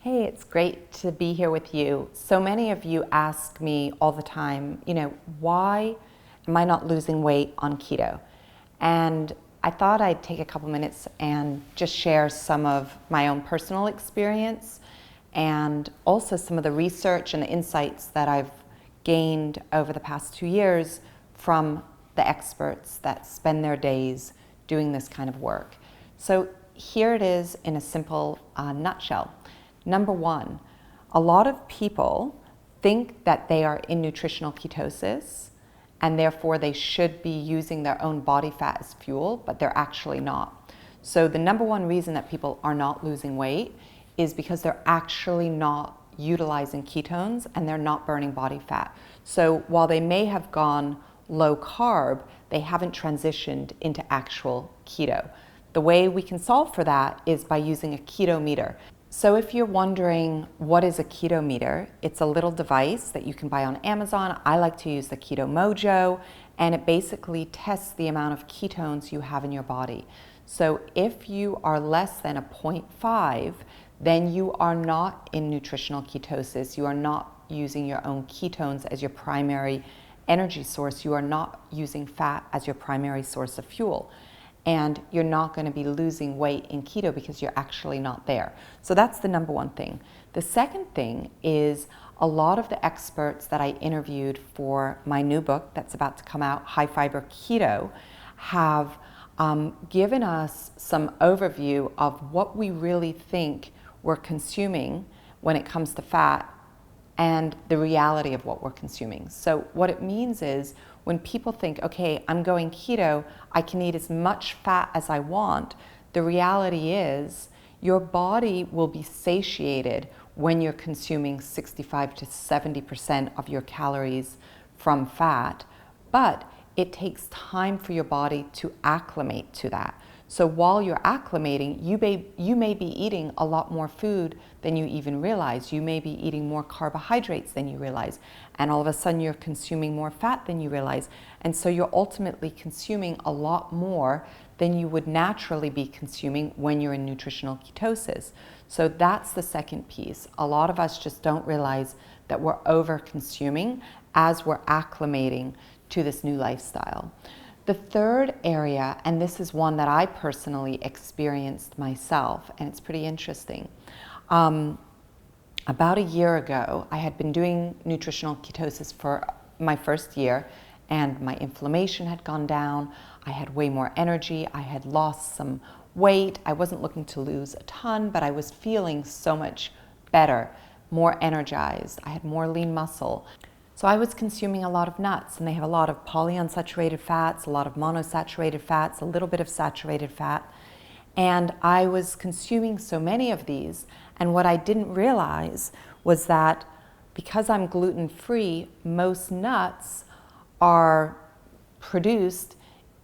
Hey, it's great to be here with you. So many of you ask me all the time, why am I not losing weight on keto? And I thought I'd take a couple minutes and just share some of my own personal experience and also some of the research and the insights that I've gained over the past 2 years from the experts that spend their days doing this kind of work. So here it is in a simple nutshell. Number one, a lot of people think that they are in nutritional ketosis and therefore they should be using their own body fat as fuel, but they're actually not. So the number one reason that people are not losing weight is because they're actually not utilizing ketones and they're not burning body fat. So while they may have gone low carb, they haven't transitioned into actual keto. The way we can solve for that is by using a keto meter. So if you're wondering what is a keto meter, it's a little device that you can buy on Amazon. I like to use the Keto Mojo, and it basically tests the amount of ketones you have in your body. So if you are less than a 0.5, then you are not in nutritional ketosis. You are not using your own ketones as your primary energy source. You are not using fat as your primary source of fuel. And you're not going to be losing weight in keto because you're actually not there. So that's the number one thing. The second thing is a lot of the experts that I interviewed for my new book that's about to come out, High Fiber Keto, have given us some overview of what we really think we're consuming when it comes to fat and the reality of what we're consuming. So what it means is when people think, okay, I'm going keto, I can eat as much fat as I want, the reality is your body will be satiated when you're consuming 65 to 70% of your calories from fat, but it takes time for your body to acclimate to that. So while you're acclimating, you may be eating a lot more food than you even realize. You may be eating more carbohydrates than you realize. And all of a sudden you're consuming more fat than you realize. And so you're ultimately consuming a lot more than you would naturally be consuming when you're in nutritional ketosis. So that's the second piece. A lot of us just don't realize that we're over consuming as we're acclimating to this new lifestyle. The third area, and this is one that I personally experienced myself, and it's pretty interesting. About a year ago, I had been doing nutritional ketosis for my first year, and my inflammation had gone down. I had way more energy. I had lost some weight. I wasn't looking to lose a ton, but I was feeling so much better, more energized. I had more lean muscle. So I was consuming a lot of nuts, and they have a lot of polyunsaturated fats, a lot of monosaturated fats, a little bit of saturated fat. And I was consuming so many of these, and what I didn't realize was that because I'm gluten-free, most nuts are produced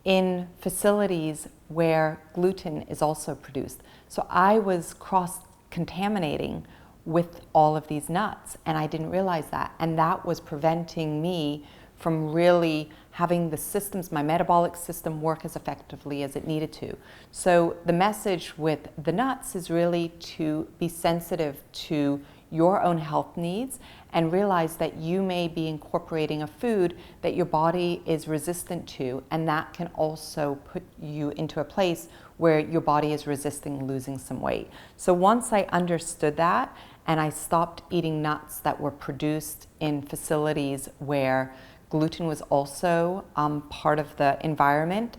in facilities where gluten is also produced. So I was cross-contaminating with all of these nuts, and I didn't realize that, and that was preventing me from really having the systems, my metabolic system, work as effectively as it needed to. So the message with the nuts is really to be sensitive to your own health needs and realize that you may be incorporating a food that your body is resistant to, and that can also put you into a place where your body is resisting losing some weight. So once I understood that, and I stopped eating nuts that were produced in facilities where gluten was also part of the environment,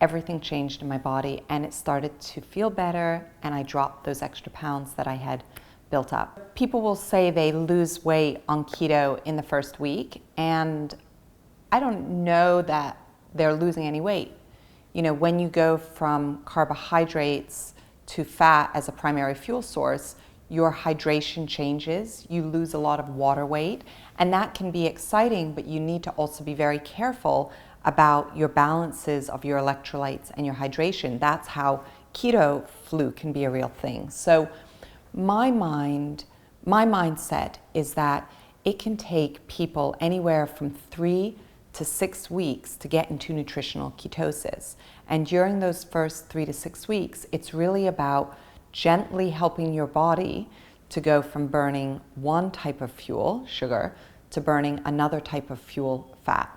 everything changed in my body, and it started to feel better, and I dropped those extra pounds that I had built up. People will say they lose weight on keto in the first week, and I don't know that they're losing any weight. When you go from carbohydrates to fat as a primary fuel source, your hydration changes, you lose a lot of water weight, and that can be exciting, but you need to also be very careful about your balances of your electrolytes and your hydration. That's how keto flu can be a real thing. So my mindset is that it can take people anywhere from 3 to 6 weeks to get into nutritional ketosis. And during those first 3 to 6 weeks, it's really about gently helping your body to go from burning one type of fuel, sugar, to burning another type of fuel, fat.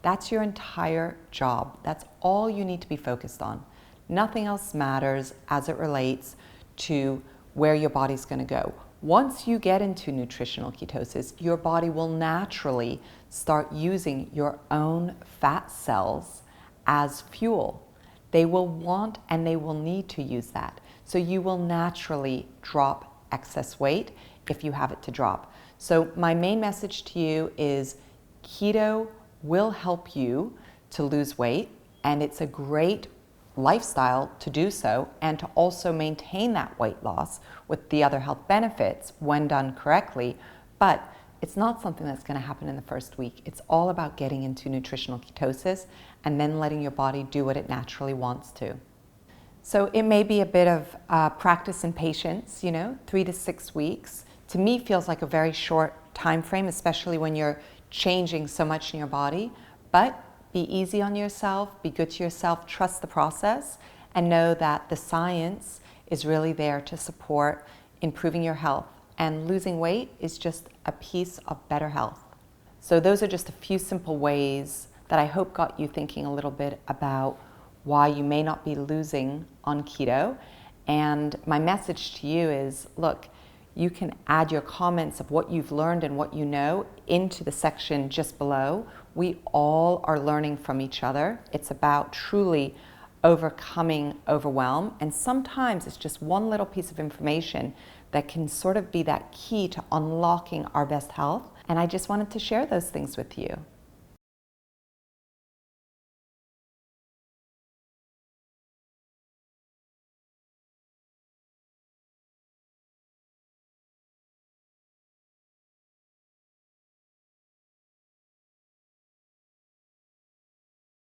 That's your entire job. That's all you need to be focused on. Nothing else matters as it relates to where your body's going to go. Once you get into nutritional ketosis, your body will naturally start using your own fat cells as fuel. They will want and they will need to use that. So you will naturally drop excess weight if you have it to drop. So my main message to you is keto will help you to lose weight, and it's a great lifestyle to do so and to also maintain that weight loss with the other health benefits when done correctly. But it's not something that's going to happen in the first week. It's all about getting into nutritional ketosis and then letting your body do what it naturally wants to. So it may be a bit of practice and patience, 3 to 6 weeks. To me, feels like a very short time frame, especially when you're changing so much in your body. But be easy on yourself, be good to yourself, trust the process, and know that the science is really there to support improving your health. And losing weight is just a piece of better health. So those are just a few simple ways that I hope got you thinking a little bit about why you may not be losing on keto. And my message to you is, look, you can add your comments of what you've learned and what you know into the section just below. We all are learning from each other. It's about truly overcoming overwhelm. And sometimes it's just one little piece of information that can sort of be that key to unlocking our best health. And I just wanted to share those things with you.